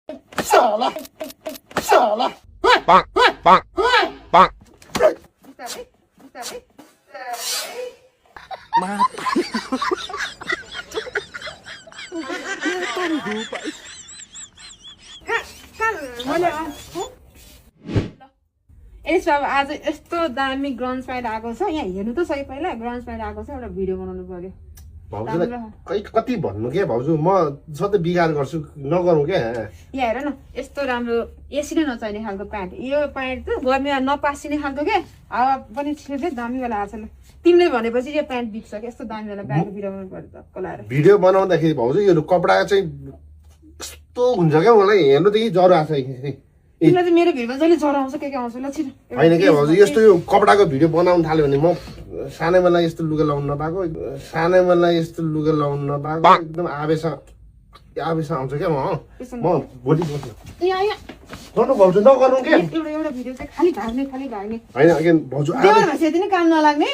傻了，傻了，棒棒棒！妈的！यसो अब आज यस्तो दामी ग्राउन्ड फाइट आएको छ यहाँ हेर्नु त सही पहिला ग्राउन्ड फाइट आएको छ एउटा भिडियो बनाउनु पर्यो भाउजूलाई खै कति भन्नु के भाउजू म सधैँ बिगार गर्छु नगरौँ क्या यहाँ हेर न यस्तो राम्रो एसी नै नचाहिने खालको प्यान्ट यो प्यान्ट त गर्मीमा नपासिने खालको के हावा पनि छिर्दै दामीवाला आएको छ ल तिमीले भनेपछि यो प्यान्ट बिग्छ क्या यस्तो दामीवाला प्यान्ट भिडियो बनाउनु पर्यो टक्क लाएर भिडियो बनाउँदाखेरि भाउजू यो कपडा चाहिँ कस्तो हुन्छ क्या मलाई हेर्नुदेखि ज्वरो आएको छ तिमीलाई त मेरो भिडियोमा जहिले ज्वरो आउँछ के आउँछ ल छिटो होइन के भाउजू यस्तो यो कपडाको भिडियो बनाउनु थाल्यो भने म सानैमा यस्तो लुगा लाउनु नपाएको सानैमा यस्तो लुगा लाउनु नपाएको एकदम आवेश आउँछ क्या म भोलि बस्नु गर्नु भाउजू नगर्नु के एउटा भिडियो चाहिँ खाली भाग्ने होइन अगेन भाउजू त्यति नै काम नलाग्ने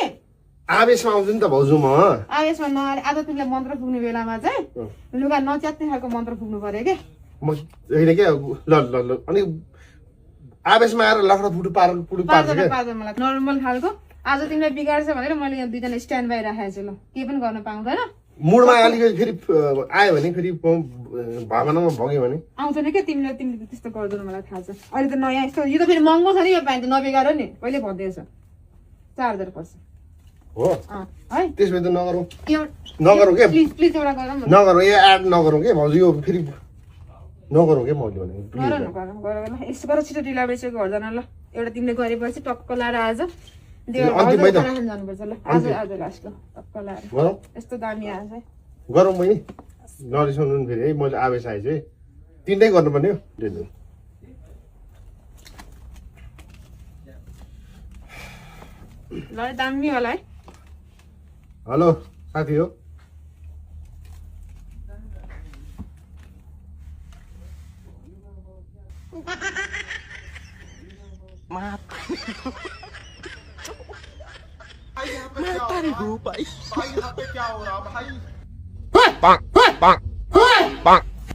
आवेशमा आउँछु नि त भाउजू म आवेशमा नआएर आज तिमीलाई मन्त्र पुग्ने बेलामा चाहिँ लुगा नच्यात्ने खालको मन्त्र पुग्नु पर्यो क्या म होइन क्या ल अनि आवेशमा आएर लखडा पुटु पार्छ पार्दैन मलाई नर्मल खालको आज तिमीलाई बिगार्छ भनेर मैले यहाँ दुईजना स्ट्यान्ड बाई राखेको छु ल केही पनि गर्न पाउँदैन मुडमा अलिकति फेरि आयो भने फेरि भावनामा भग्यो भने आउँदैन क्या तिमीले त्यस्तो गर्दैन मलाई थाहा छ अहिले त नयाँ यस्तो यो त फेरि महँगो छ नि यो प्यान्ट नबिगार नि कहिले भन्दैछ 4000 पर्छ हो है त्यसमा त नगरौँ नगरौँ के प्लिज एउटा गरौँ नगरौँ यो एड नगरौँ के भाउजू यो फेरि नगरौँ के मैले भने गरौँ यस्तो गर छिटो ढिला भइसक्यो घरजना ल एउटा तिमीले गरेपछि टक्क लाएर आज जानुपर्छ ल आज लास्ट ल टक्क लाएर यस्तो दामी आएछ है गरौँ मैले नरिसाउनु नि फेरि है मैले आवेश आएछ है तिनटै गर्नुपर्ने हो ल दामी होला है हेलो साथी हो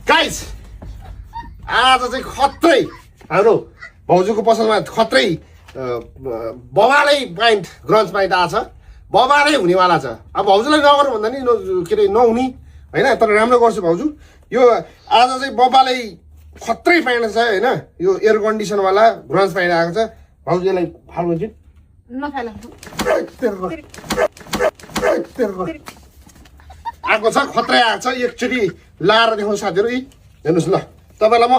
गाइस आज चाहिँ खत्रै हाम्रो भाउजूको पसलमा खत्रै बबालै प्यान्ट ग्रन्ज प्यान्ट आएको छ बबालै हुनेवाला छ अब भाउजूलाई नगर्नु भन्दा नि के अरे नहुने होइन तर राम्रो गर्छु भाउजू यो आज चाहिँ बबालै खत्रै प्यान्ट छ होइन यो एयर कन्डिसनवाला ग्रन्ज प्यान्ट आएको छ भाउजू यसलाई फाल्नु चाहिँ आएको छ खत्रै आएको छ एकचोटि लाएर देखाउनु साथीहरू हेर्नुहोस् ल तपाईँलाई म